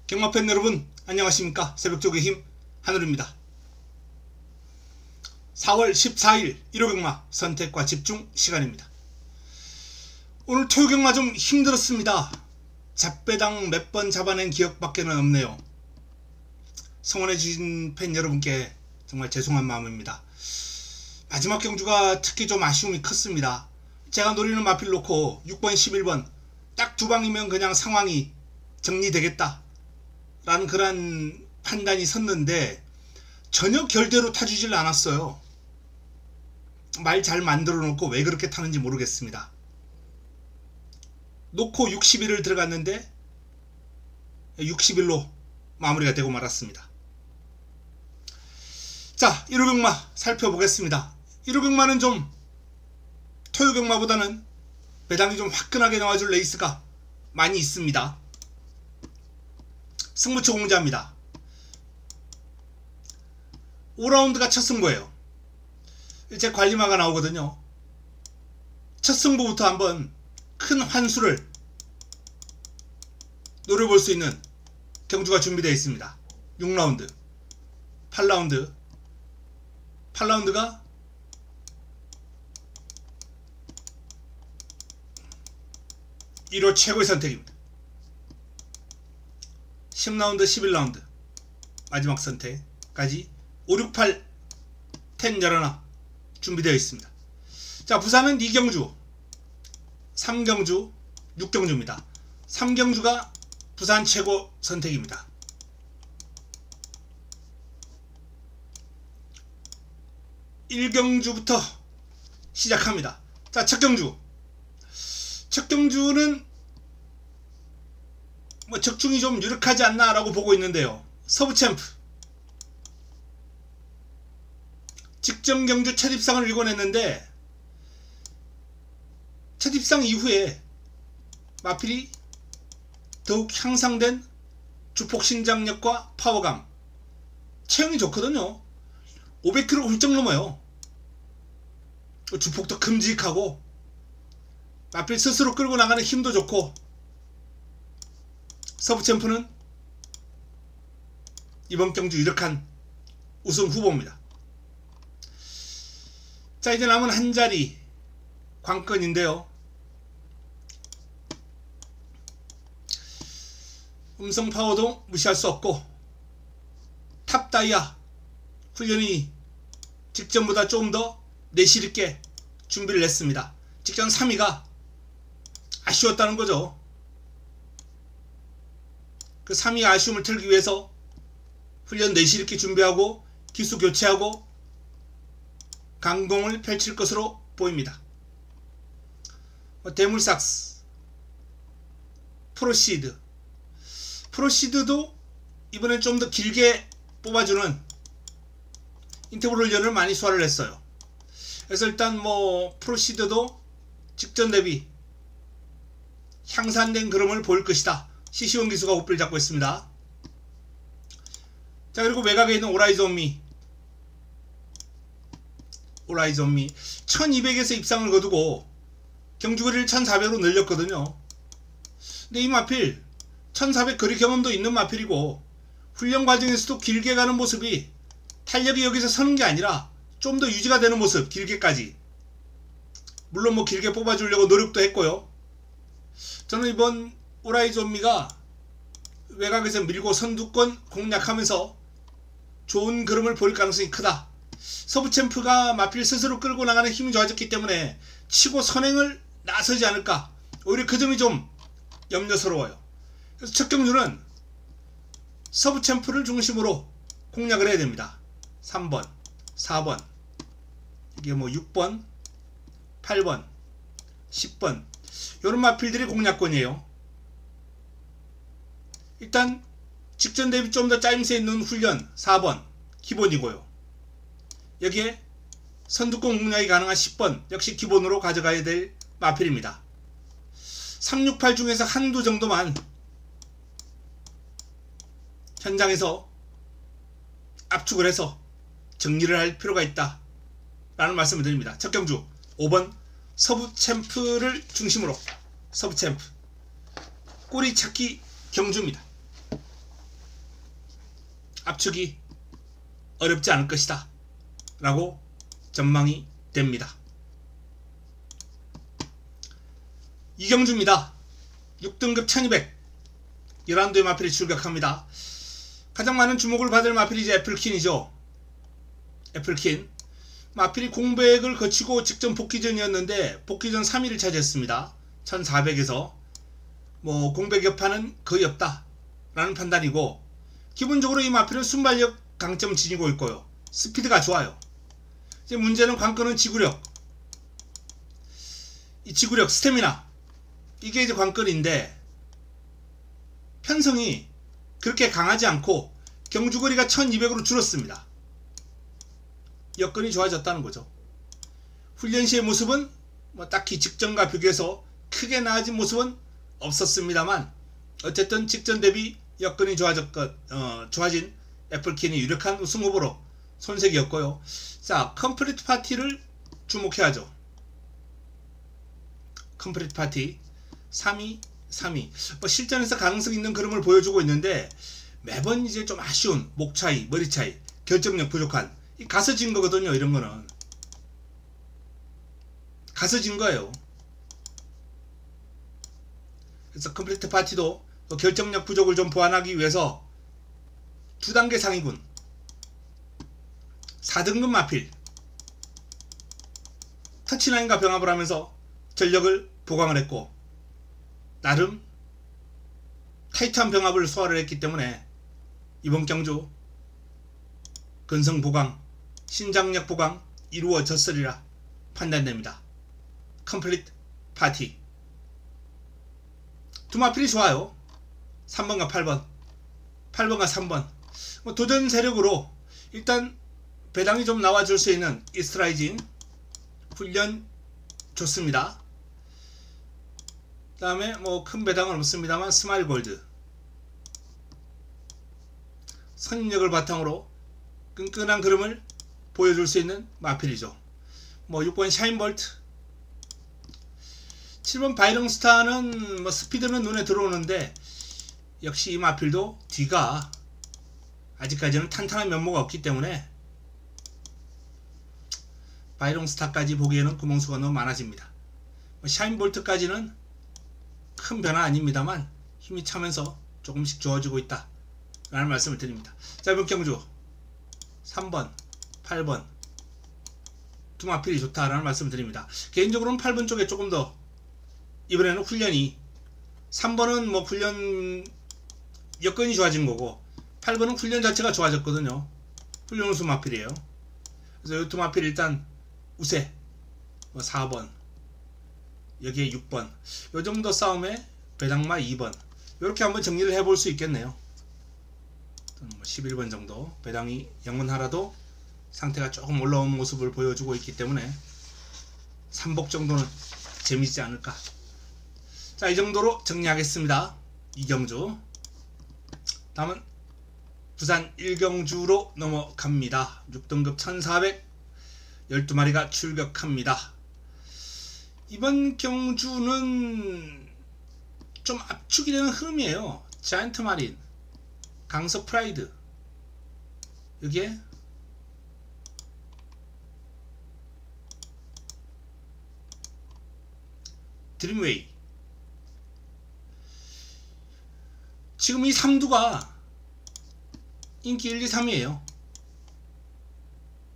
경마팬 여러분 안녕하십니까. 새벽쪽의 힘 한울입니다. 4월 14일 1호 경마 선택과 집중 시간입니다. 오늘 토요 경마 좀 힘들었습니다. 잡배당 몇 번 잡아낸 기억밖에 없네요. 성원해주신 팬 여러분께 정말 죄송한 마음입니다. 마지막 경주가 특히 좀 아쉬움이 컸습니다. 제가 노리는 마필 놓고 6번 11번 딱 두 방이면 그냥 상황이 정리되겠다 라는 그런 판단이 섰는데 전혀 결대로 타주질 않았어요. 말 잘 만들어 놓고 왜 그렇게 타는지 모르겠습니다. 놓고 60일을 들어갔는데 60일로 마무리가 되고 말았습니다. 자, 1호 경마 살펴보겠습니다. 1호 경마는 좀 토요 경마보다는 배당이 좀 화끈하게 나와줄 레이스가 많이 있습니다. 승부처 공개합니다. 5라운드가 첫 승부예요. 제 관리마가 나오거든요. 첫 승부부터 한번 큰 환수를 노려볼 수 있는 경주가 준비되어 있습니다. 6라운드 8라운드가 1호 최고의 선택입니다. 10라운드 11라운드 마지막 선택까지 5, 6, 8, 10 열하나 준비되어 있습니다. 자, 부산은 2경주 3경주 6경주입니다 3경주가 부산 최고 선택입니다. (1경주부터) 시작합니다. 자, 첫 경주는 뭐 적중이 좀 유력하지 않나 라고 보고 있는데요. 서브챔프 직전 경주 첫 입상을 일궈냈는데 첫 입상 이후에 마필이 더욱 향상된 주폭 신장력과 파워감, 체형이 좋거든요. 500kg 훌쩍 넘어요. 주폭도 큼직하고 마필 스스로 끌고 나가는 힘도 좋고 서브챔프는 이번 경주 유력한 우승 후보입니다. 자, 이제 남은 한 자리 관건인데요. 음성 파워도 무시할 수 없고 탑다이아 훈련이 직전보다 좀 더 내실있게 준비를 했습니다. 직전 3위가 아쉬웠다는 거죠. 그 3위 아쉬움을 털기 위해서 훈련 내실있게 준비하고 기수 교체하고 강공을 펼칠 것으로 보입니다. 대물삭스 프로시드도 이번엔 좀 더 길게 뽑아주는 인터벌 훈련을 많이 소화를 했어요. 그래서 일단 뭐 프로시드도 직전 대비 향상된 그림을 보일 것이다. 시시원 기수가 옷을 잡고 있습니다. 자, 그리고 외곽에 있는 오라이즈온미 1200에서 입상을 거두고 경주거리를 1400으로 늘렸거든요. 근데 이 마필 1400 거리 경험도 있는 마필이고 훈련 과정에서도 길게 가는 모습이 탄력이 여기서 서는 게 아니라 좀 더 유지가 되는 모습, 길게까지. 물론 뭐 길게 뽑아주려고 노력도 했고요. 저는 이번 오라이즈온미가 외곽에서 밀고 선두권 공략하면서 좋은 그림을 보일 가능성이 크다. 서브챔프가 마필 스스로 끌고 나가는 힘이 좋아졌기 때문에 치고 선행을 나서지 않을까, 오히려 그 점이 좀 염려스러워요. 그래서 첫 경주는 서브챔프를 중심으로 공략을 해야 됩니다. 3번 4번 이게 뭐 6번 8번 10번 요런 마필들이 공략권이에요. 일단 직전 대비 좀 더 짜임새 있는 훈련 4번 기본이고요. 여기에 선두권 공략이 가능한 10번 역시 기본으로 가져가야 될 마필입니다. 3, 6, 8 중에서 한두 정도만 현장에서 압축을 해서 정리를 할 필요가 있다 라는 말씀을 드립니다. 첫 경주 5번 서브챔프를 중심으로 서브챔프 꼬리 찾기 경주입니다. 압축이 어렵지 않을 것이다 라고 전망이 됩니다. 이경주입니다. 6등급 1200 11도의 마필이 출격합니다. 가장 많은 주목을 받을 마필이 이제 애플킨이죠. 애플킨 마필이 공백을 거치고 직전 복귀전이었는데 복귀전 3위를 차지했습니다. 1400에서 뭐 공백 여파는 거의 없다 라는 판단이고, 기본적으로 이 마필은 순발력 강점 지니고 있고요. 스피드가 좋아요. 이제 문제는 관건은 지구력. 이 지구력, 스태미나, 이게 이제 관건인데, 편성이 그렇게 강하지 않고 경주거리가 1200으로 줄었습니다. 여건이 좋아졌다는 거죠. 훈련 시의 모습은 뭐 딱히 직전과 비교해서 크게 나아진 모습은 없었습니다만, 어쨌든 직전 대비 여건이 좋아진 애플킨이 유력한 우승 후보로 손색이었고요. 자, 컴플리트 파티를 주목해야죠. 컴플리트 파티 3위 뭐 실전에서 가능성 있는 그림을 보여주고 있는데, 매번 이제 좀 아쉬운 목 차이, 머리 차이, 결정력 부족한, 이 가서진 거거든요. 이런 거는 가서진 거예요. 그래서 컴플리트 파티도 결정력 부족을 좀 보완하기 위해서 2단계 상위군 4등급 마필 터치9과 병합을 하면서 전력을 보강을 했고, 나름 타이트한 병합을 소화를 했기 때문에 이번 경주 근성 보강, 신장력 보강 이루어졌으리라 판단됩니다. 컴플리트 파티 두 마필이 좋아요. 3번과 8번 8번과 3번 뭐 도전 세력으로 일단 배당이 좀 나와줄 수 있는 이스트라이징 훈련 좋습니다. 그 다음에 뭐 큰 배당은 없습니다만 스마일 골드 선임력을 바탕으로 끈끈한 그림을 보여줄 수 있는 마필이죠. 뭐 6번 샤인볼트, 7번 바이롱스타는 뭐 스피드는 눈에 들어오는데, 역시 이 마필도 뒤가 아직까지는 탄탄한 면모가 없기 때문에 바이롱스타까지 보기에는 구멍수가 너무 많아집니다. 샤인볼트까지는 큰 변화 아닙니다만 힘이 차면서 조금씩 좋아지고 있다 라는 말씀을 드립니다. 자, 이번 경주 3번 8번 두 마필이 좋다라는 말씀을 드립니다. 개인적으로는 8번 쪽에 조금 더 이번에는 훈련이, 3번은 뭐 훈련 여건이 좋아진 거고 8번은 훈련 자체가 좋아졌거든요. 훈련 우수 마필이에요. 그래서 이 두 마필 일단 우세, 뭐 4번, 여기에 6번, 요 정도 싸움에 배당마 2번, 이렇게 한번 정리를 해볼 수 있겠네요. 11번 정도 배당이 영원하라도 상태가 조금 올라온 모습을 보여주고 있기 때문에 3복 정도는 재미있지 않을까. 자, 이 정도로 정리하겠습니다. 이경주. 다음은 부산 1경주로 넘어갑니다. 6등급 1400 12마리가 출격합니다. 이번 경주는 좀 압축이 되는 흐름이에요. 자이언트 마린, 강서 프라이드, 여기에 드림웨이. 지금 이 3두가 인기 1, 2, 3이에요.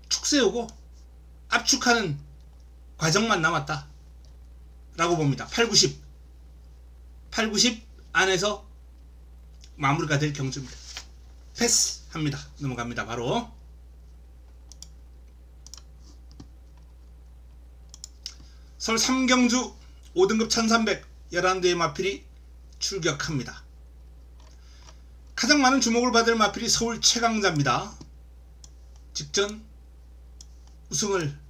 축 세우고 압축하는 과정만 남았다 라고 봅니다. 8, 90 안에서 마무리가 될 경주입니다. 패스합니다. 넘어갑니다. 바로 서울 3경주 5등급 1300 11대의 마필이 출격합니다. 가장 많은 주목을 받을 마필이 서울 최강자입니다. 직전 우승을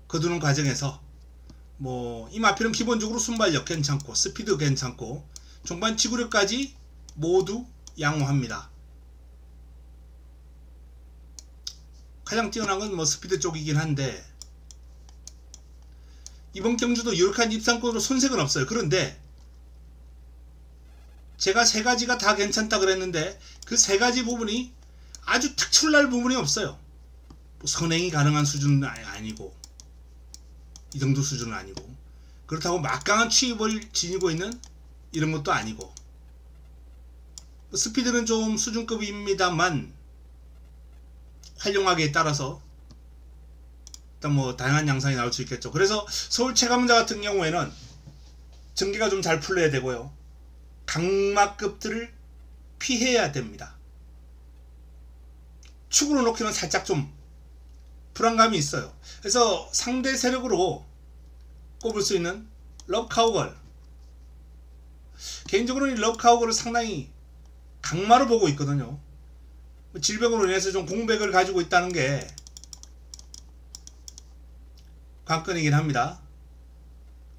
거두는 과정에서 뭐 이 마필은 기본적으로 순발력 괜찮고 스피드 괜찮고 종반 지구력까지 모두 양호합니다. 가장 뛰어난 건 뭐 스피드 쪽이긴 한데, 이번 경주도 유력한 입상권으로 손색은 없어요. 그런데 제가 세 가지가 다 괜찮다 그랬는데 그 세 가지 부분이 아주 특출날 부분이 없어요. 뭐 선행이 가능한 수준은 아니고 이 정도 수준은 아니고 그렇다고 막강한 추입을 지니고 있는 이런 것도 아니고 뭐 스피드는 좀 수준급입니다만 활용하기에 따라서 일단 뭐 다양한 양상이 나올 수 있겠죠. 그래서 서울 최강자 같은 경우에는 전개가 좀 잘 풀려야 되고요. 강마급들을 피해야 됩니다. 축으로 놓기는 살짝 좀 불안감이 있어요. 그래서 상대 세력으로 꼽을 수 있는 러브 카우걸, 개인적으로는 이 러브 카우걸을 상당히 강마로 보고 있거든요. 질병으로 인해서 좀 공백을 가지고 있다는 게 관건이긴 합니다.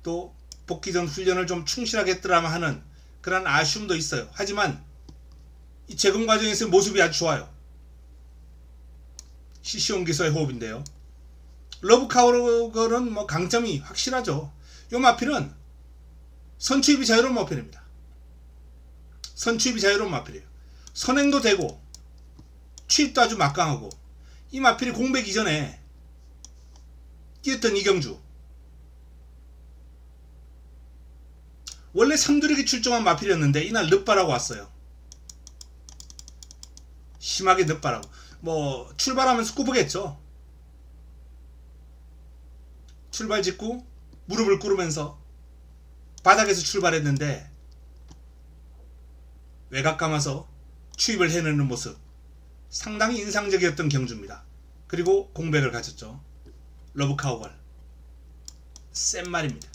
또 복귀 전 훈련을 좀 충실하게 했더라면 하는 그런 아쉬움도 있어요. 하지만 이 재건 과정에서의 모습이 아주 좋아요. 시시온 기서의 호흡인데요. 러브 카우걸은 뭐 강점이 확실하죠. 요 마필은 선추입이 자유로운 마필입니다. 선추입이 자유로운 마필이에요. 선행도 되고 추입도 아주 막강하고 이 마필이 공백 이전에 뛰었던 이경주, 원래 삼두력이 출중한 마필이었는데 이날 늦바라고 왔어요. 심하게 늦바라고. 뭐 출발하면서 꾸부겠죠. 출발 직후 무릎을 꿇으면서 바닥에서 출발했는데 외곽 감아서 추입을 해내는 모습 상당히 인상적이었던 경주입니다. 그리고 공백을 가졌죠. 러브 카우걸 센 말입니다.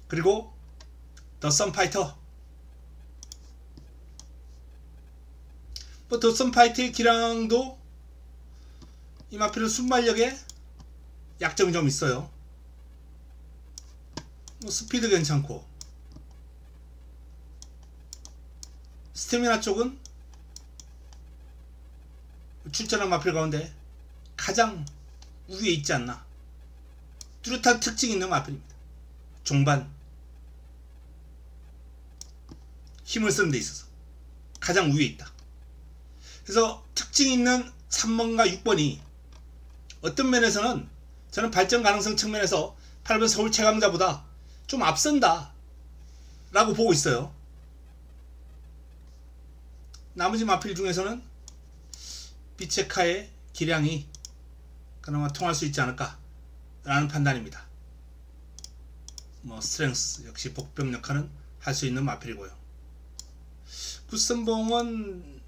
그리고 더 썬파이터, 뭐 더 썬파이터의 기량도 이 마필은 순발력에 약점이 좀 있어요. 뭐 스피드 괜찮고 스태미나 쪽은 출전한 마필 가운데 가장 위에 있지 않나. 뚜렷한 특징이 있는 마필입니다. 종반 힘을 쓰는 데 있어서 가장 위에 있다. 그래서 특징 있는 3번과 6번이 어떤 면에서는 저는 발전 가능성 측면에서 8번 서울 최강자보다 좀 앞선다 라고 보고 있어요. 나머지 마필 중에서는 비체카의 기량이 그나마 통할 수 있지 않을까 라는 판단입니다. 뭐 스트렝스 역시 복병 역할은 할 수 있는 마필이고요. 굿선봉은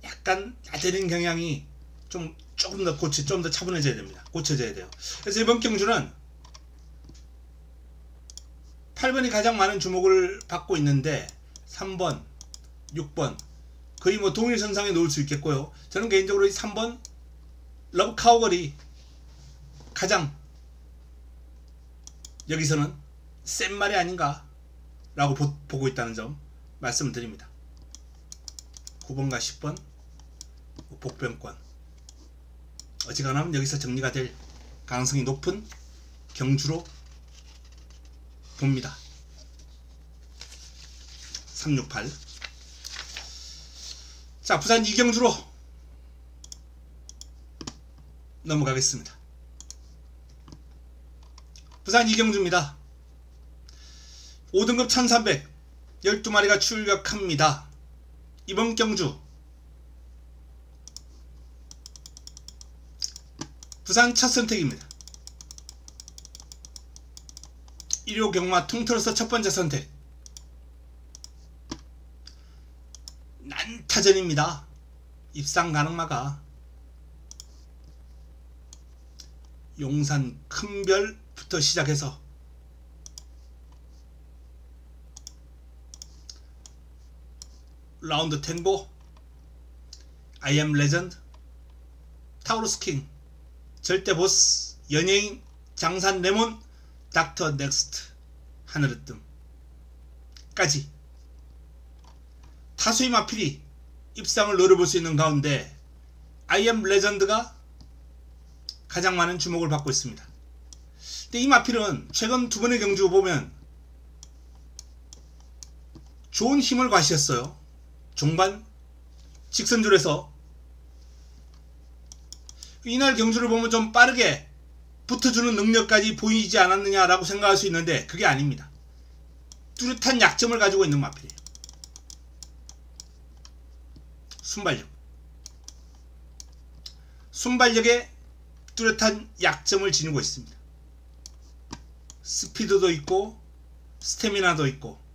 약간 야들린 경향이 조금 더 좀 더 차분해져야 됩니다. 고쳐져야 돼요. 그래서 이번 경주는 8번이 가장 많은 주목을 받고 있는데 3번, 6번 거의 뭐 동일선상에 놓을 수 있겠고요. 저는 개인적으로 이 3번 러브 카우걸이 가장 여기서는 센 말이 아닌가 라고 보고 있다는 점 말씀을 드립니다. 9번과 10번 복병권 어지간하면 여기서 정리가 될 가능성이 높은 경주로 봅니다. 368. 자, 부산 이경주로 넘어가겠습니다. 부산 이경주입니다. 5등급 1300 12마리가 출격합니다. 이번 경주 부산 첫 선택입니다. 1호 경마 통틀어서 첫 번째 선택 난타전입니다. 입상 가능마가 용산 큰별부터 시작해서 라운드 탱고, 아이엠 레전드, 타우루스 킹, 절대 보스, 연예인, 장산 레몬, 닥터 넥스트, 하늘의 뜸까지 다수의 마필이 입상을 노려볼 수 있는 가운데 아이엠 레전드가 가장 많은 주목을 받고 있습니다. 근데 이 마필은 최근 두 번의 경주 보면 좋은 힘을 과시했어요. 종반 직선줄에서 이날 경주를 보면 좀 빠르게 붙어주는 능력까지 보이지 않았느냐라고 생각할 수 있는데 그게 아닙니다. 뚜렷한 약점을 가지고 있는 마필이에요. 순발력. 순발력에 뚜렷한 약점을 지니고 있습니다. 스피드도 있고 스태미나도 있고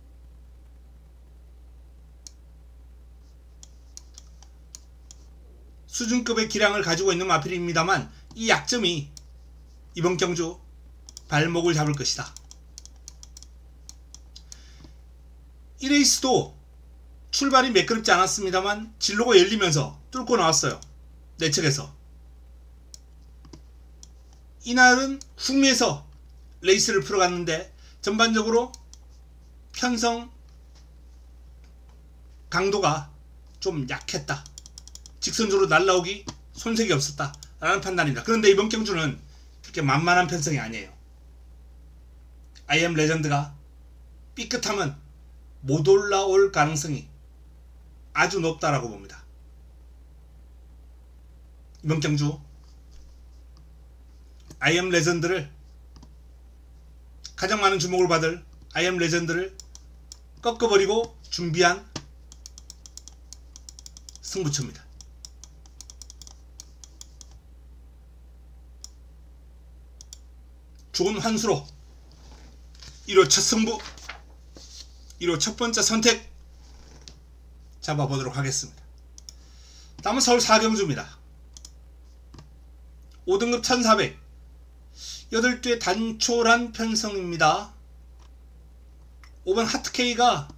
수준급의 기량을 가지고 있는 마필입니다만 이 약점이 이번 경주 발목을 잡을 것이다. 이 레이스도 출발이 매끄럽지 않았습니다만 진로가 열리면서 뚫고 나왔어요. 내측에서. 이날은 후미에서 레이스를 풀어갔는데 전반적으로 편성 강도가 좀 약했다. 직선적으로 날라오기 손색이 없었다 라는 판단입니다. 그런데 이번 경주는 그렇게 만만한 편성이 아니에요. IM 레전드가 삐끗하면 못 올라올 가능성이 아주 높다라고 봅니다. 이번 경주 IM 레전드를 가장 많은 주목을 받을 IM 레전드를 꺾어버리고 준비한 승부처입니다. 좋은 환수로 1호 첫 승부 1호 첫 번째 선택 잡아보도록 하겠습니다. 다음은 서울 4경주입니다. 5등급 1400 8두의 단촐한 편성입니다. 5번 하트K가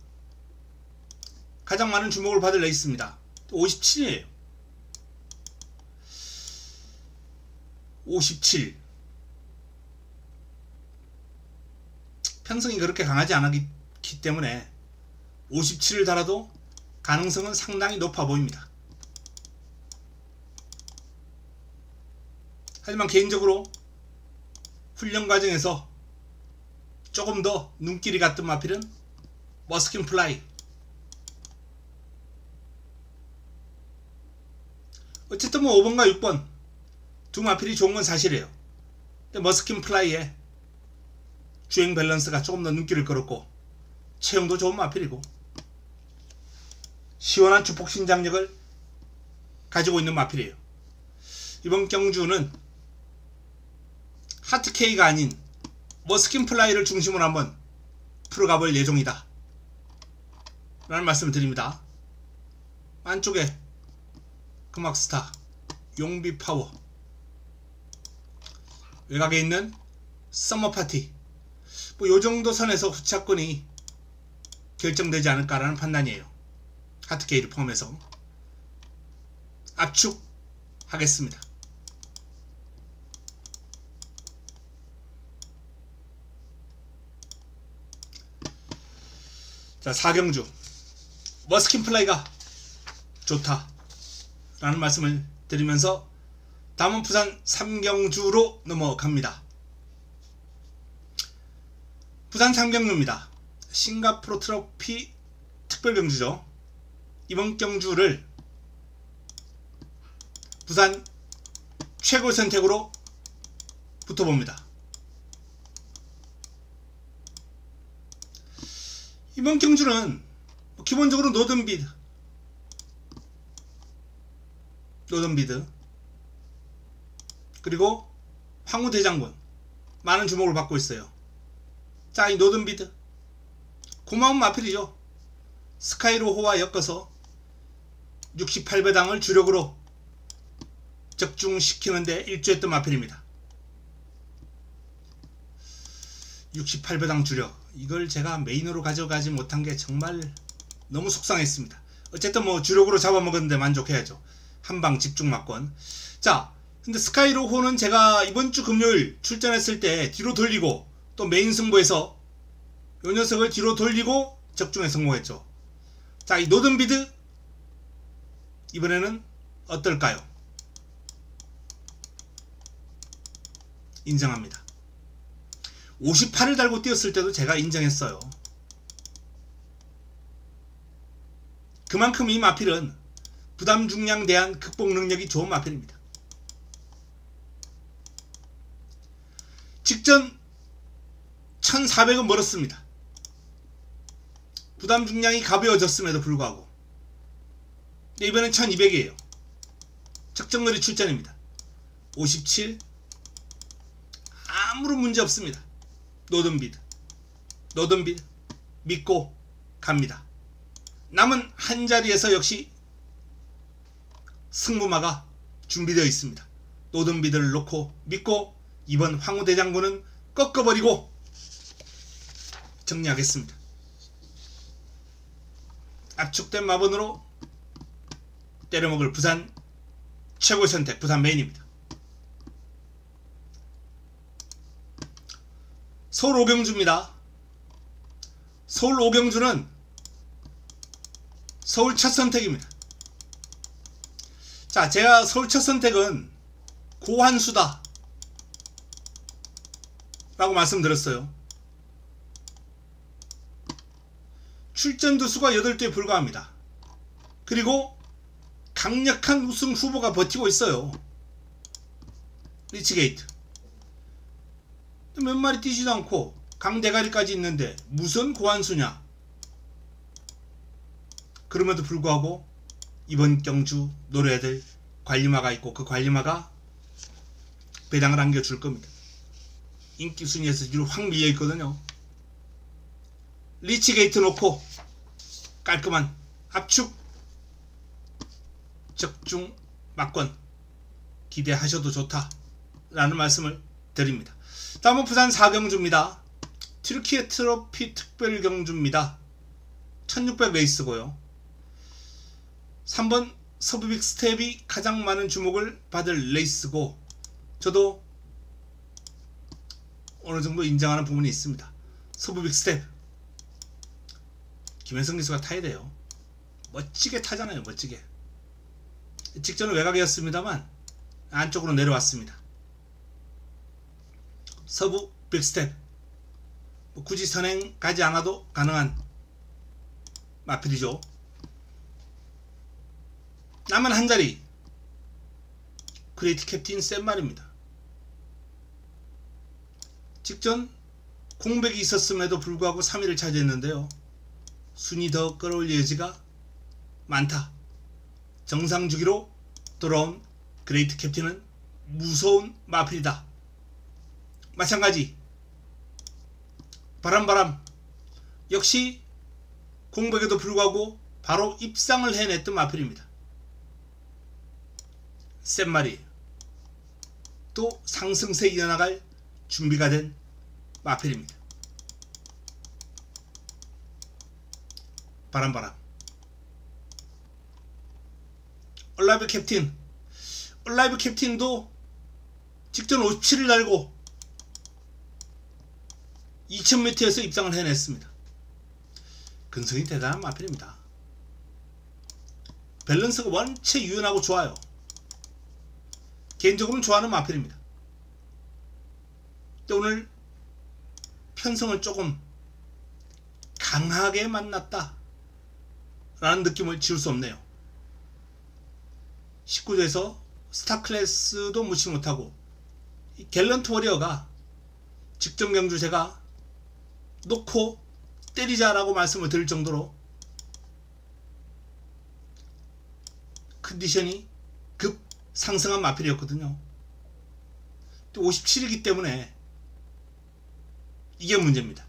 가장 많은 주목을 받을 레이스입니다. 57이에요. 57 편성이 그렇게 강하지 않기 때문에 57을 달아도 가능성은 상당히 높아 보입니다. 하지만 개인적으로 훈련 과정에서 조금 더 눈길이 갔던 마필은 머스킨 플라이. 어쨌든 뭐 5번과 6번 두 마필이 좋은 건 사실이에요. 근데 머스킨 플라이의 주행 밸런스가 조금 더 눈길을 끌었고 체형도 좋은 마필이고 시원한 주폭 신장력을 가지고 있는 마필이에요. 이번 경주는 하트K가 아닌 머스킨 플라이를 중심으로 한번 풀어가볼 예정이다 라는 말씀을 드립니다. 안쪽에 금악스타, 용비파워, 외곽에 있는 썸머파티, 뭐 요정도 선에서 후차권이 결정되지 않을까라는 판단이에요. 하트K를 포함해서 압축하겠습니다. 자, 4경주 머스킨 플라이가 좋다 라는 말씀을 드리면서 다음은 부산 3경주로 넘어갑니다. 부산 3경주입니다. 싱가포르 트로피 특별경주죠. 이번 경주를 부산 최고 선택으로 붙어봅니다. 이번 경주는 기본적으로 노던비드 그리고 황후대장군 많은 주목을 받고 있어요. 자, 이 노던비드 고마운 마필이죠. 스카이로호와 엮어서 68배당을 주력으로 적중시키는데 일조했던 마필입니다. 68배당 주력, 이걸 제가 메인으로 가져가지 못한 게 정말 너무 속상했습니다. 어쨌든 뭐 주력으로 잡아먹었는데 만족해야죠. 한방 집중 막권. 자, 근데 스카이로호는 제가 이번 주 금요일 출전했을 때 뒤로 돌리고 또 메인 승부에서 요 녀석을 뒤로 돌리고 적중에 성공했죠. 자, 이 노던비드 이번에는 어떨까요? 인정합니다. 58을 달고 뛰었을 때도 제가 인정했어요. 그만큼 이 마필은 부담 중량 대한 극복 능력이 좋은 마필입니다. 직전 1400은 멀었습니다. 부담 중량이 가벼워졌음에도 불구하고. 이번엔 1200이에요. 적정거리 출전입니다. 57. 아무런 문제 없습니다. 노던비드 믿고 갑니다. 남은 한 자리에서 역시 승부마가 준비되어 있습니다. 노던비드를 놓고 믿고 이번 황후대장군은 꺾어버리고 정리하겠습니다. 압축된 마번으로 때려먹을 부산 최고의 선택, 부산 메인입니다. 서울 오경주입니다. 서울 오경주는 서울 첫 선택입니다. 자, 제가 서울 첫 선택은 고환수다 라고 말씀드렸어요. 출전 두수가 8대에 불과합니다. 그리고 강력한 우승 후보가 버티고 있어요. 리치게이트 몇 마리 뛰지도 않고 강대가리까지 있는데 무슨 고환수냐. 그럼에도 불구하고 이번 경주 노려야 될 관리마가 있고 그 관리마가 배당을 안겨줄 겁니다. 인기 순위에서 뒤로 확 밀려 있거든요. 리치게이트 놓고 깔끔한 압축 적중 막권 기대하셔도 좋다 라는 말씀을 드립니다. 다음은 부산 4경주입니다. 튀르키예 트로피 특별경주입니다. 1600 레이스고요. 3번 서부 빅스텝이 가장 많은 주목을 받을 레이스고 저도 어느정도 인정하는 부분이 있습니다. 서부 빅스텝 김현성 기수가 타야 돼요. 멋지게 타잖아요. 멋지게. 직전은 외곽이었습니다만 안쪽으로 내려왔습니다. 서부 빅스텝 굳이 선행 가지 않아도 가능한 마필이죠. 남은 한 자리 그레이트 캡틴 샌말입니다. 직전 공백이 있었음에도 불구하고 3위를 차지했는데요. 순위 더 끌어올릴 여지가 많다. 정상 주기로 돌아온 그레이트 캡틴은 무서운 마필이다. 마찬가지 바람 역시 공백에도 불구하고 바로 입상을 해냈던 마필입니다. 샌마리 또 상승세 이어나갈 준비가 된 마필입니다. 바람 얼라이브 캡틴 얼라이브 캡틴도 직전 57을 달고 2000m에서 입상을 해냈습니다. 근성이 대단한 마필입니다. 밸런스가 원체 유연하고 좋아요. 개인적으로는 좋아하는 마필입니다. 근데 오늘 편성을 조금 강하게 만났다 라는 느낌을 지울 수 없네요. 19조에서 스타클래스도 무시 못하고 이 갤런트 워리어가 직전 경주 제가 놓고 때리자라고 말씀을 드릴 정도로 컨디션이 급 상승한 마필이었거든요. 또 57이기 때문에 이게 문제입니다.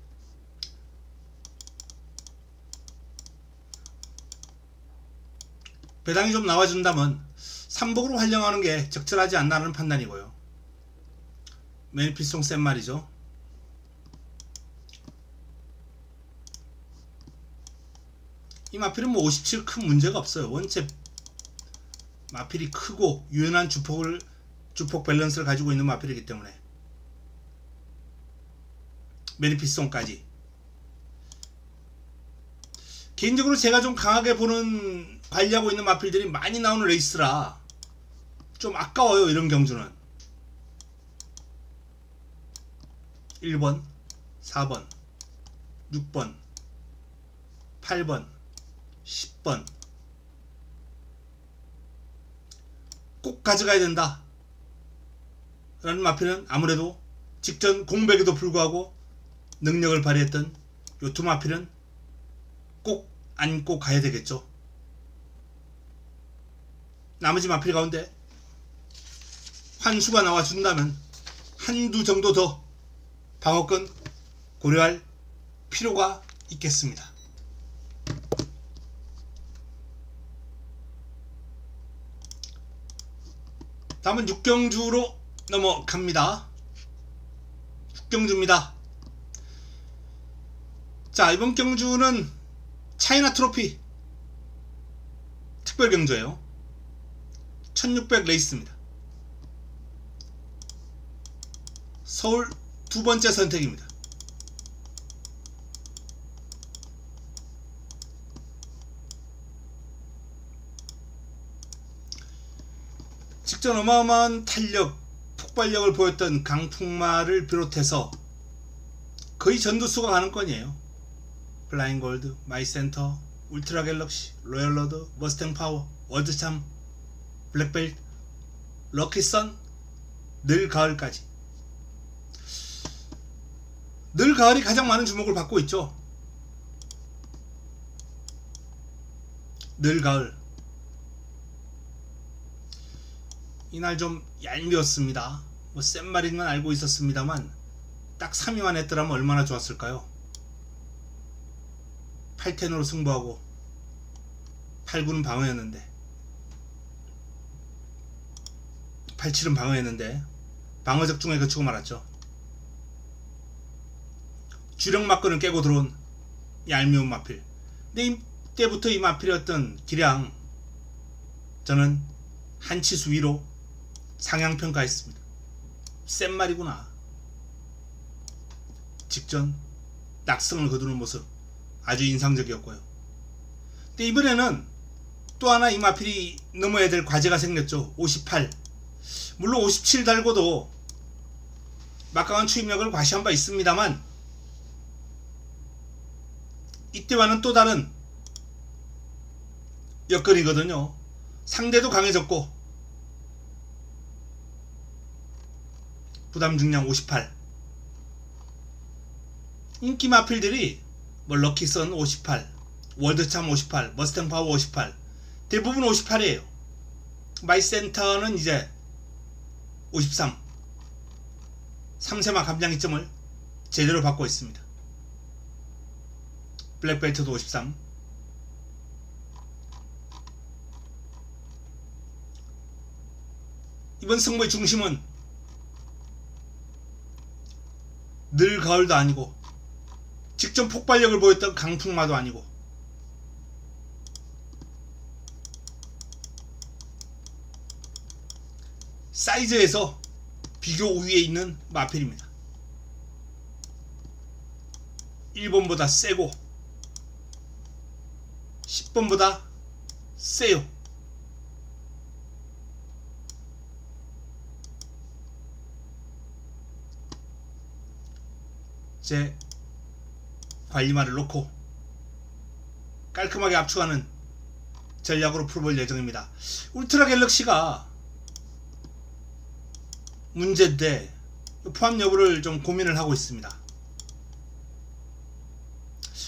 배당이 좀 나와준다면 3복으로 활용하는 게 적절하지 않나라는 판단이고요. 매니피송 센 말이죠. 이 마필은 뭐 57 큰 문제가 없어요. 원체 마필이 크고 유연한 주폭 밸런스를 가지고 있는 마필이기 때문에 매니피송까지 개인적으로 제가 좀 강하게 보는 관리하고 있는 마필들이 많이 나오는 레이스라 좀 아까워요. 이런 경주는 1번 4번 6번 8번 10번 꼭 가져가야 된다 라는 마필은 아무래도 직전 공백에도 불구하고 능력을 발휘했던 요 두 마필은 꼭 안고 가야 되겠죠. 나머지 마필 가운데 환수가 나와준다면 한두 정도 더 방어권 고려할 필요가 있겠습니다. 다음은 6경주로 넘어갑니다. 6경주입니다. 자, 이번 경주는 차이나 트로피 특별 경주예요. 1600 레이스입니다. 서울 두 번째 선택입니다. 직전 어마어마한 탄력, 폭발력을 보였던 강풍마를 비롯해서 거의 전두수가 가는 건이에요. 플라잉 골드, 마이센터, 울트라 갤럭시, 로열로드, 머스탱 파워, 월드참, 블랙벨트, 럭키선, 늘 가을까지. 늘 가을이 가장 많은 주목을 받고 있죠. 늘 가을. 이날 좀 얄미웠습니다. 뭐 센 말인 건 알고 있었습니다만 딱 3위만 했더라면 얼마나 좋았을까요? 8텐으로 승부하고 8구는 방어였는데 87은 방어였는데 방어적 중에 거치고 말았죠. 주력 막건을 깨고 들어온 얄미운 마필. 근데 이때부터 이 마필이었던 기량 저는 한치수 위로 상향평가했습니다. 센 말이구나. 직전 낙성을 거두는 모습 아주 인상적이었고요. 근데 이번에는 또 하나 이 마필이 넘어야 될 과제가 생겼죠. 58. 물론 57 달고도 막강한 추임력을 과시한 바 있습니다만 이때와는 또 다른 여건이거든요. 상대도 강해졌고 부담 중량 58. 인기 마필들이 뭐 럭키선 58, 월드참 58, 머스탱 파워 58 대부분 58이에요. 마이센터는 이제 53. 3세마 감량이점을 제대로 받고 있습니다. 블랙벨트도 53. 이번 승부의 중심은 늘 가을도 아니고 직전 폭발력을 보였던 강풍마도 아니고 사이즈에서 비교 우위에 있는 마필입니다. 1번보다 세고 10번보다 세요. 제 관리말을 놓고 깔끔하게 압축하는 전략으로 풀어볼 예정입니다. 울트라 갤럭시가 문제인데 포함 여부를 좀 고민을 하고 있습니다.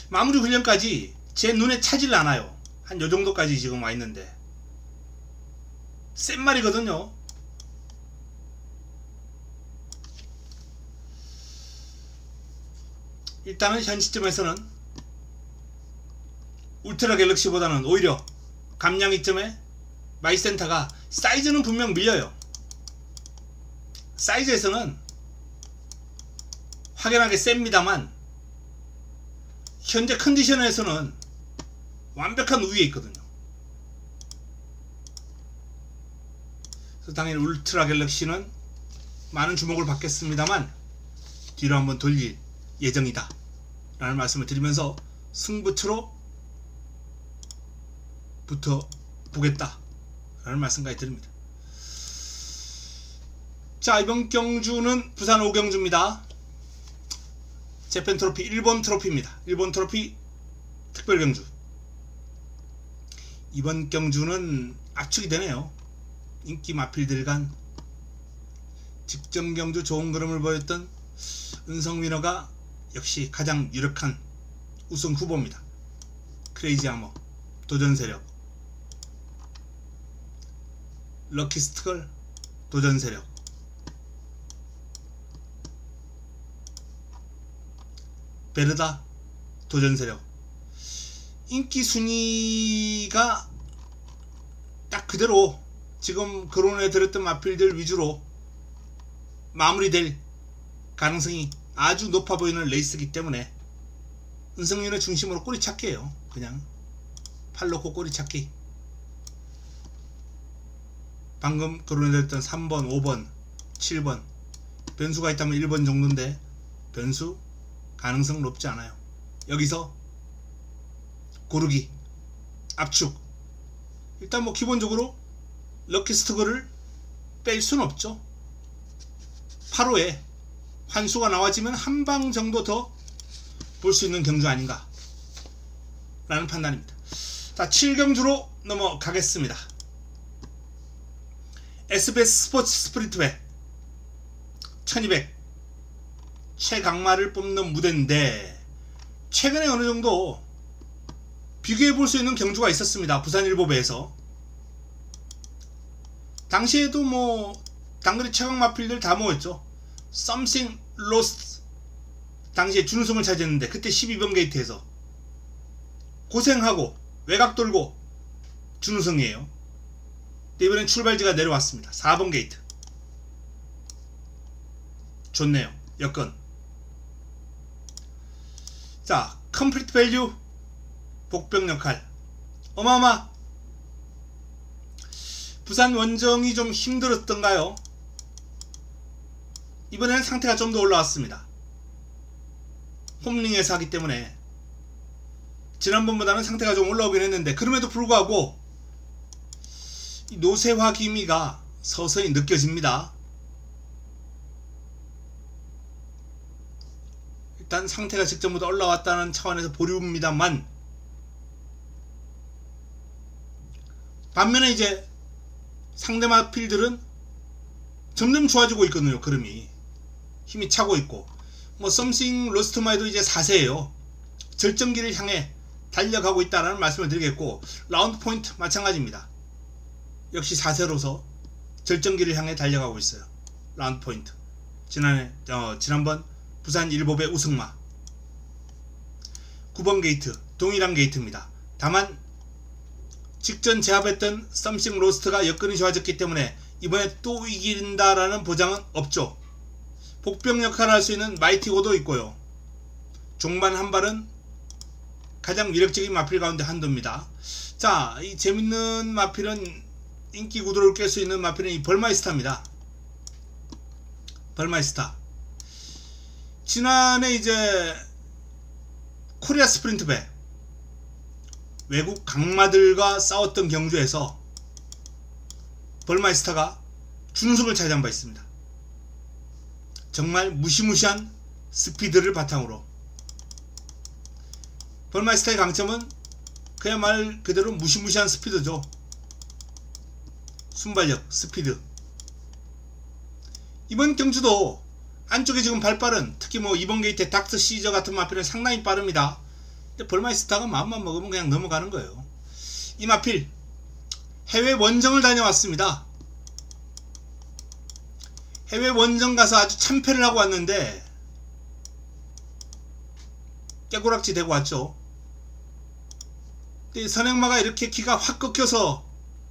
마무리 훈련까지 제 눈에 차질 않아요. 한 요정도까지 지금 와있는데 센 말이거든요. 일단은 현 시점에서는 울트라 갤럭시보다는 오히려 감량 이점에 마이센터가 사이즈는 분명 밀려요. 사이즈에서는 확연하게 셉니다만 현재 컨디션에서는 완벽한 우위에 있거든요. 그래서 당연히 울트라 갤럭시는 많은 주목을 받겠습니다만 뒤로 한번 돌릴 예정이다 라는 말씀을 드리면서 승부처로 붙어 보겠다 라는 말씀까지 드립니다. 자, 이번 경주는 부산 5경주입니다. 재팬 트로피 일본 트로피입니다. 일본 트로피 특별 경주. 이번 경주는 압축이 되네요. 인기 마필들 간 직전 경주 좋은 그림을 보였던 은성위너가 역시 가장 유력한 우승 후보입니다. 크레이지 아머, 도전 세력, 럭키스트걸, 도전 세력, 베르다, 도전 세력. 인기 순위가 딱 그대로 지금 거론해 드렸던 마필들 위주로 마무리될 가능성이 아주 높아 보이는 레이스이기 때문에 은성위너 중심으로 꼬리 찾기예요. 그냥 팔 놓고 꼬리 찾기. 방금 거론해 드렸던 3번, 5번, 7번 변수가 있다면 1번 정도인데 변수 가능성 높지 않아요. 여기서 고르기, 압축. 일단 뭐 기본적으로 럭키스트걸을 뺄 수는 없죠. 8호에 환수가 나와지면 한 방 정도 더 볼 수 있는 경주 아닌가 라는 판단입니다. 자, 7경주로 넘어가겠습니다. SBS 스포츠 스프린트배 1200 최강마를 뽑는 무대인데 최근에 어느정도 비교해 볼 수 있는 경주가 있었습니다. 부산일보배에서. 당시에도 뭐 당그리 최강마필들 다 모였죠. Something Lost 당시에 준우승을 차지했는데 그때 12번 게이트에서 고생하고 외곽 돌고 준우승이에요. 이번엔 출발지가 내려왔습니다. 4번 게이트. 좋네요. 여건. 자, 컴플리트 밸류 복병 역할 어마어마. 부산 원정이 좀 힘들었던가요? 이번에는 상태가 좀 더 올라왔습니다. 홈링에서 하기 때문에 지난번보다는 상태가 좀 올라오긴 했는데 그럼에도 불구하고 이 노쇠화 기미가 서서히 느껴집니다. 일단 상태가 직전보다 올라왔다는 차원에서 보류입니다만, 반면에 이제 상대 마필들은 점점 좋아지고 있거든요. 그림이 힘이 차고 있고, 뭐 썸씽 로스트마이도 이제 4세예요. 절정기를 향해 달려가고 있다라는 말씀을 드리겠고, 라운드 포인트 마찬가지입니다. 역시 4세로서 절정기를 향해 달려가고 있어요. 라운드 포인트. 지난번 부산 일보배 우승마 9번 게이트 동일한 게이트입니다. 다만 직전 제압했던 썸씽 로스트가 여건이 좋아졌기 때문에 이번에 또 이긴다라는 보장은 없죠. 복병 역할을 할 수 있는 마이티고도 있고요. 종반 한발은 가장 위력적인 마필 가운데 한도입니다. 자, 이 재밌는 마필은, 인기 구도를 깰 수 있는 마필은 이 벌마이스타입니다. 벌마이스타. 지난해 이제 코리아 스프린트배 외국 강마들과 싸웠던 경주에서 벌마이스타가 준우승을 차지한 바 있습니다. 정말 무시무시한 스피드를 바탕으로. 벌마이스타의 강점은 그냥 말 그대로 무시무시한 스피드죠. 순발력, 스피드. 이번 경주도 안쪽에 지금 발빠른, 특히 뭐 2번 게이트의 닥터 시저 같은 마필은 상당히 빠릅니다. 근데 벌마이스타가 마음만 먹으면 그냥 넘어가는 거예요. 이 마필 해외 원정을 다녀왔습니다. 해외 원정 가서 아주 참패를 하고 왔는데 깨고락지 되고 왔죠. 근데 선행마가 이렇게 기가 확 꺾여서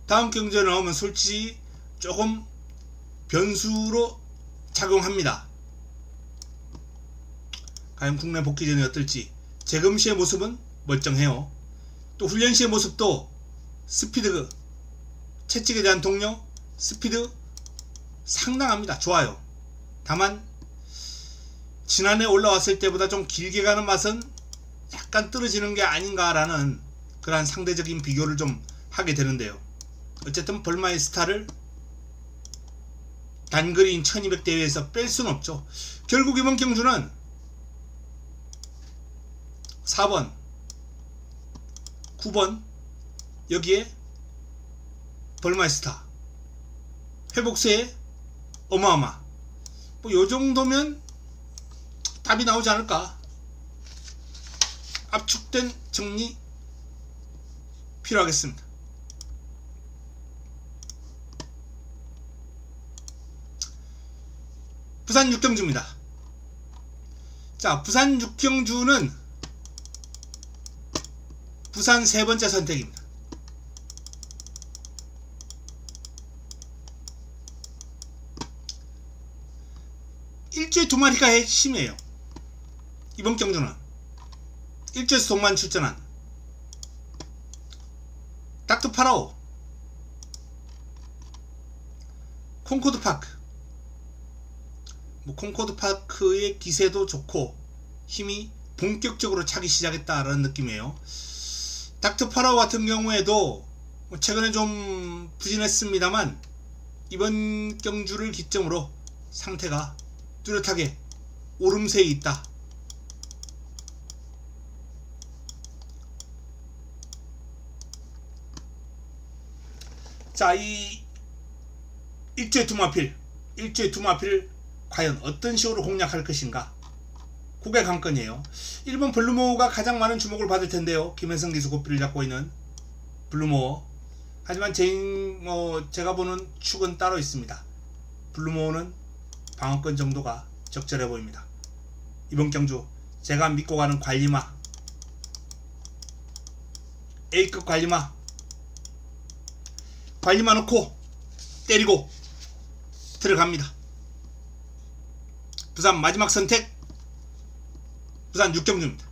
다음 경주에 나오면 솔직히 조금 변수로 작용합니다. 과연 국내 복귀전이 어떨지. 재검시의 모습은 멀쩡해요. 또 훈련시의 모습도 스피드, 채찍에 대한 동력, 스피드 상당합니다. 좋아요. 다만 지난해 올라왔을 때보다 좀 길게 가는 맛은 약간 떨어지는 게 아닌가라는 그러한 상대적인 비교를 좀 하게 되는데요. 어쨌든 벌마이스타를 단거리인 1200 대회에서 뺄 수는 없죠. 결국 이번 경주는 4번, 9번 여기에 벌마이스타 회복세 어마어마. 뭐 요정도면 답이 나오지 않을까. 압축된 정리 필요하겠습니다. 부산 6경주입니다. 자, 부산 6경주는 부산 세 번째 선택입니다. 일주에 두 마리가 핵심이에요. 이번 경주는 일주에서 동반 출전한 닥터 파라오, 콩코드 파크. 뭐 콩코드 파크의 기세도 좋고 힘이 본격적으로 차기 시작했다라는 느낌이에요. 닥터 파라오 같은 경우에도 최근에 좀 부진했습니다만 이번 경주를 기점으로 상태가 뚜렷하게 오름세에 있다. 자, 이 일주에 두 마필을 과연 어떤 식으로 공략할 것인가, 그게 관건이에요. 1번 블루모어가 가장 많은 주목을 받을 텐데요. 김혜성 기수 고삐를 잡고 있는 블루모어. 하지만 제가 보는 축은 따로 있습니다. 블루모어는 방어권 정도가 적절해 보입니다. 이번 경주 제가 믿고 가는 관리마, A급 관리마 넣고 때리고 들어갑니다. 부산 마지막 선택, 부산 6경주입니다.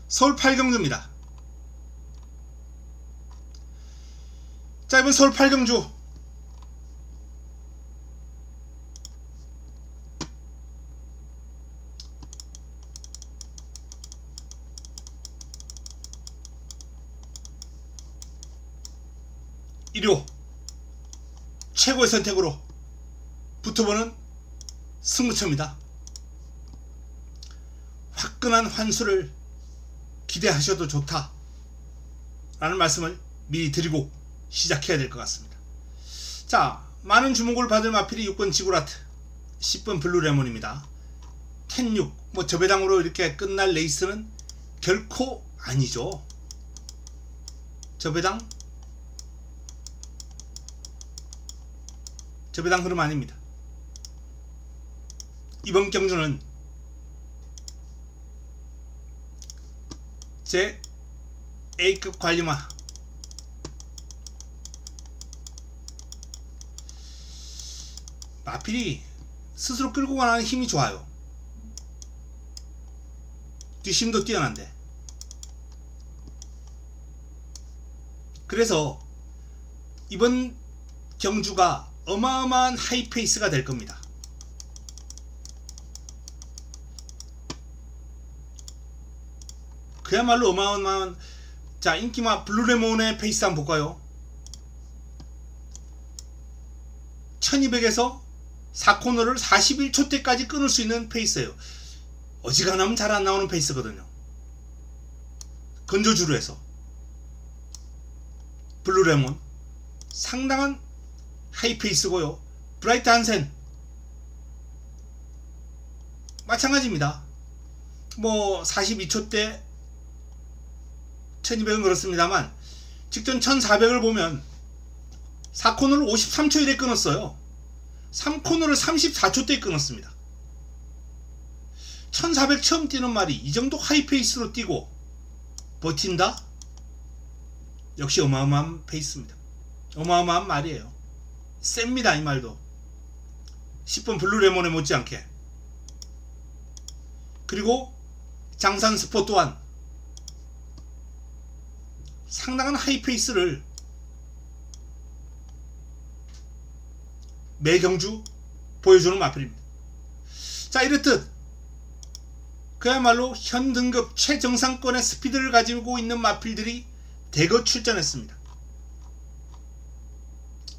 서울 8경주입니다. 자, 이번 서울 8경주 일요 최고의 선택으로 붙어보는 승부처입니다. 화끈한 환수를 기대하셔도 좋다 라는 말씀을 미리 드리고 시작해야 될 것 같습니다. 자, 많은 주목을 받을 마필이 6번 지구라트, 10번 블루레몬입니다. 10-6 뭐 저배당으로 이렇게 끝날 레이스는 결코 아니죠. 저배당 흐름 아닙니다. 이번 경주는 제 A급 관리마 마필이 스스로 끌고 가는 힘이 좋아요. 뒷심도 뛰어난데. 그래서 이번 경주가 어마어마한 하이페이스가 될 겁니다. 그야말로 어마어마한. 자, 인기마 블루레몬의 페이스 한번 볼까요? 1200에서 4코너를 41초대까지 끊을 수 있는 페이스예요. 어지간하면 잘 안 나오는 페이스거든요. 건조주로 해서 블루레몬 상당한 하이페이스고요. 브라이트 한센 마찬가지입니다. 뭐 42초대 1200은 그렇습니다만 직전 1400을 보면 4코너를 53초에 끊었어요. 3코너를 34초대에 끊었습니다. 1400 처음 뛰는 말이 이 정도 하이페이스로 뛰고 버틴다? 역시 어마어마한 페이스입니다. 어마어마한 말이에요. 셉니다, 이 말도. 10번 블루레몬에 못지않게. 그리고 장산스포 또한 상당한 하이페이스를 매경주 보여주는 마필입니다. 자, 이렇듯 그야말로 현 등급 최정상권의 스피드를 가지고 있는 마필들이 대거 출전했습니다.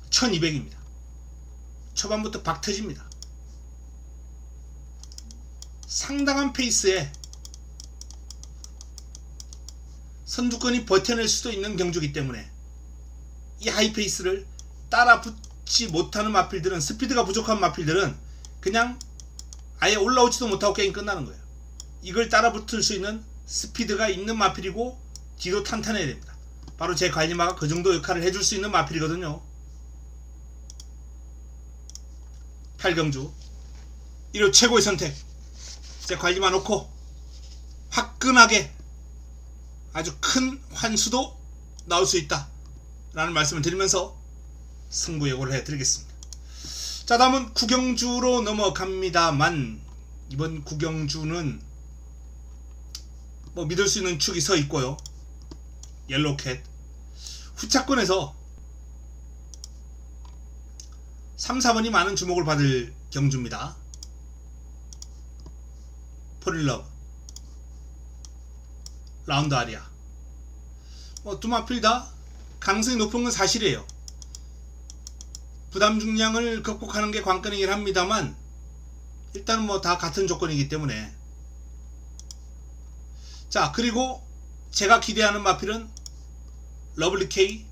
1200입니다. 초반부터 박 터집니다. 상당한 페이스에 선두권이 버텨낼 수도 있는 경주이기 때문에 이 하이페이스를 따라 붙지 못하는 마필들은, 스피드가 부족한 마필들은 그냥 아예 올라오지도 못하고 게임 끝나는 거예요. 이걸 따라 붙을 수 있는 스피드가 있는 마필이고 뒤로 탄탄해야 됩니다. 바로 제 관리마가 그 정도 역할을 해줄 수 있는 마필이거든요. 8경주 1호 최고의 선택. 제 관리마 놓고 화끈하게 아주 큰 환수도 나올 수 있다 라는 말씀을 드리면서 승부 예고를 해드리겠습니다. 자, 다음은 구경주로 넘어갑니다만, 이번 구경주는 뭐 믿을 수 있는 축이 서 있고요. 옐로우캣 후차권에서 3, 4번이 많은 주목을 받을 경주입니다. 폴인러브, 라운드 아리아, 두 마필 다 가능성이 높은 건 사실이에요. 부담 중량을 극복하는 게 관건이긴 합니다만, 일단은 뭐 다 같은 조건이기 때문에. 자, 그리고 제가 기대하는 마필은 러블리 K,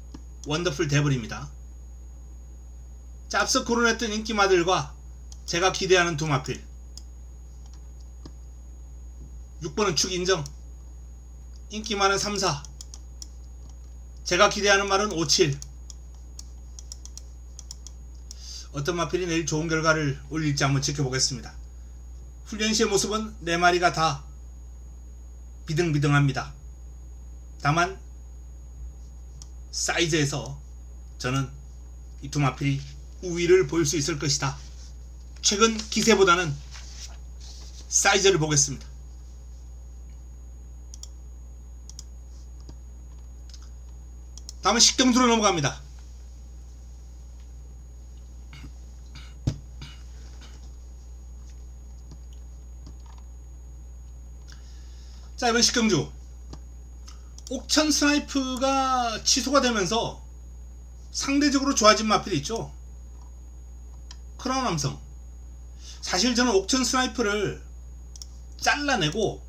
원더풀 데블입니다. 자, 앞서 거론했던 인기마들과 제가 기대하는 두 마필. 6번은 축 인정, 인기마는 3, 4, 제가 기대하는 말은 5, 7. 어떤 마필이 내일 좋은 결과를 올릴지 한번 지켜보겠습니다. 훈련 시의 모습은 4마리가 다 비등비등합니다. 다만 사이즈에서 저는 이 두 마필이 우위를 보일 수 있을 것이다. 최근 기세보다는 사이즈를 보겠습니다. 다음은 식경주로 넘어갑니다. 자, 이번 식경주 옥천 스나이프가 취소가 되면서 상대적으로 좋아진 마필이 있죠. 크라운 함성. 사실 저는 옥천 스나이프를 잘라내고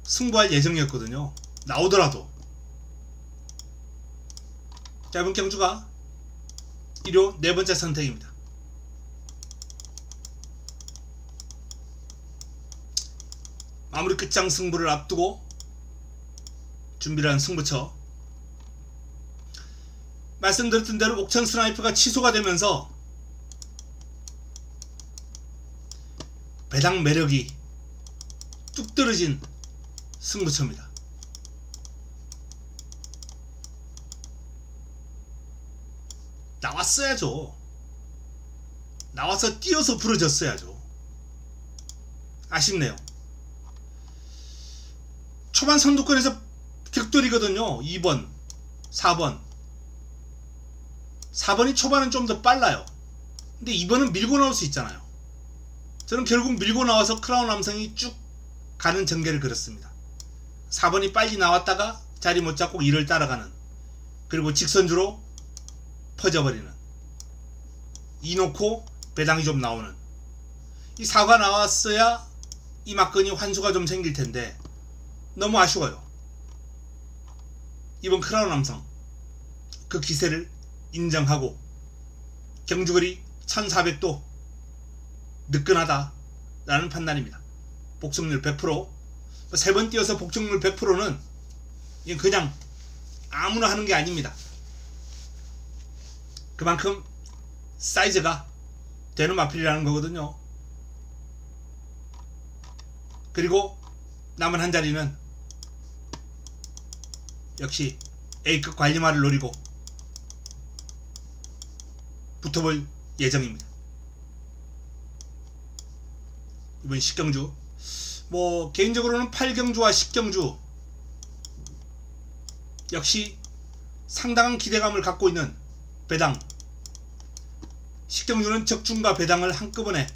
승부할 예정이었거든요, 나오더라도. 자, 이번 경주가 1호 네 번째 선택입니다. 마무리 끝장 승부를 앞두고 준비를 한 승부처. 말씀드렸던 대로 옥천 스나이프가 취소가 되면서 배당 매력이 뚝 떨어진 승부처입니다. 나왔어야죠. 나와서 뛰어서 부러졌어야죠. 아쉽네요. 초반 선두권에서 격돌이거든요. 2번, 4번. 4번이 초반은 좀 더 빨라요. 근데 2번은 밀고 나올 수 있잖아요. 저는 결국 밀고 나와서 크라운 함성이 쭉 가는 전개를 그렸습니다. 4번이 빨리 나왔다가 자리 못 잡고 2를 따라가는, 그리고 직선주로 퍼져버리는, 2 놓고 배당이 좀 나오는. 이 4가 나왔어야 이 막건이 환수가 좀 생길 텐데 너무 아쉬워요. 이번 크라운 함성 그 기세를 인정하고 경주거리 1400도 느끈하다 라는 판단입니다. 복승률 100%. 3번 뛰어서 복승률 100%는 그냥 아무나 하는 게 아닙니다. 그만큼 사이즈가 되는 마필이라는 거거든요. 그리고 남은 한 자리는 역시 A급 관리마를 노리고 붙어볼 예정입니다. 이번 식경주, 뭐 개인적으로는 8경주와 10경주 역시 상당한 기대감을 갖고 있는 배당. 식경주는 적중과 배당을 한꺼번에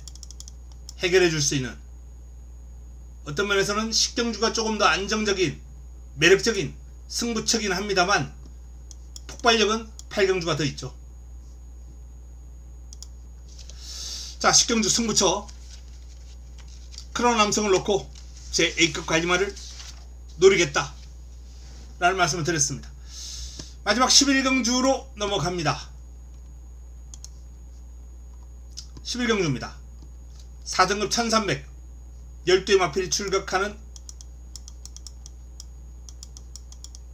해결해 줄 수 있는, 어떤 면에서는 식경주가 조금 더 안정적인 매력적인 승부처긴 합니다만 폭발력은 8경주가 더 있죠. 자, 식경주 승부처 크라운 함성을 놓고 제 A급 관리마를 노리겠다 라는 말씀을 드렸습니다. 마지막 11경주로 넘어갑니다. 11경주입니다. 4등급 1300 12의 마필이 출격하는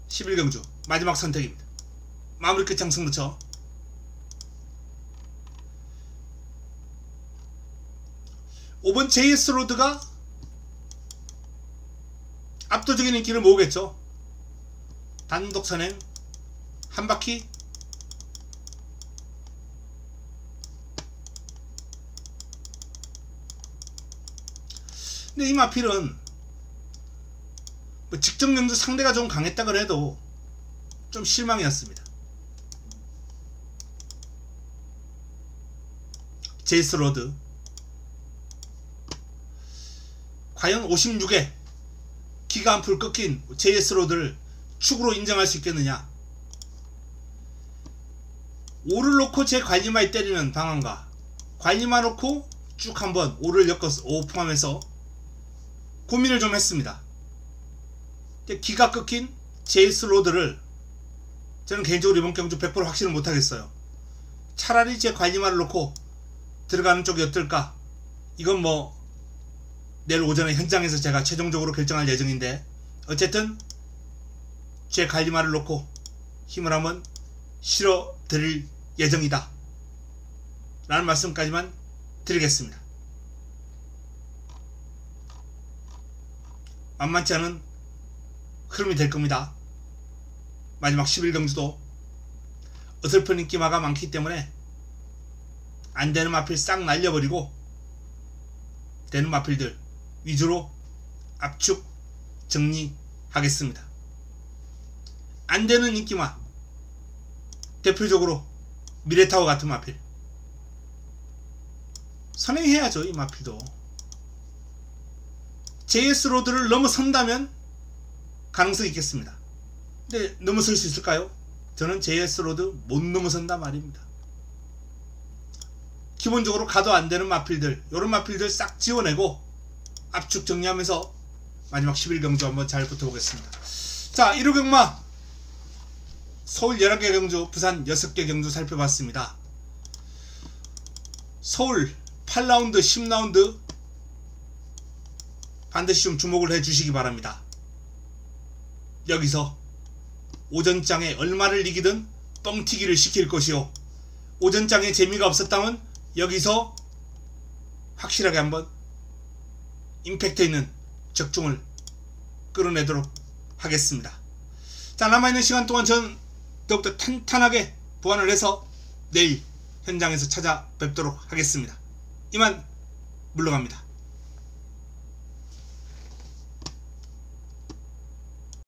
11경주 마지막 선택입니다. 마무리 끝장 승부처. (5번) JS 로드가 압도적인 인기를 모으겠죠. 단독 선행 한 바퀴 근데 이 마필은 뭐 직전 경주 상대가 좀 강했다 그래도 좀 실망이었습니다. 제이스 로드 과연 56에 기가 한 풀 꺾인 JS 로드를 축으로 인정할 수 있겠느냐. 5를 놓고 제 관리마에 때리는 방안과 관리마 놓고 쭉 한번 5를 엮어서 5 포함해서 고민을 좀 했습니다. 기가 꺾인 JS 로드를 저는 개인적으로 이번 경주 100% 확신을 못하겠어요. 차라리 제 관리마를 놓고 들어가는 쪽이 어떨까. 이건 뭐 내일 오전에 현장에서 제가 최종적으로 결정할 예정인데, 어쨌든 제 관리마를 놓고 힘을 한번 실어 드릴 예정이다 라는 말씀까지만 드리겠습니다. 만만치 않은 흐름이 될 겁니다. 마지막 11경주도 어설픈 인기마가 많기 때문에 안되는 마필 싹 날려버리고 되는 마필들 위주로 압축 정리하겠습니다. 안되는 인기마 대표적으로 미래타워 같은 마필 선행해야죠. 이 마필도 JS 로드를 넘어선다면 가능성이 있겠습니다. 근데 넘어설 수 있을까요? 저는 JS 로드 못 넘어선다 말입니다. 기본적으로 가도 안되는 마필들, 요런 마필들 싹 지워내고 압축 정리하면서 마지막 11경주 한번 잘 붙어보겠습니다. 자, 1호 경마 서울 11개 경주, 부산 6개 경주 살펴봤습니다. 서울 8라운드 10라운드 반드시 좀 주목을 해주시기 바랍니다. 여기서 오전장에 얼마를 이기든 뻥튀기를 시킬 것이요, 오전장에 재미가 없었다면 여기서 확실하게 한번 임팩트 있는 적중을 끌어내도록 하겠습니다. 자, 남아있는 시간 동안 전 더욱더 탄탄하게 보완을 해서 내일 현장에서 찾아뵙도록 하겠습니다. 이만 물러갑니다.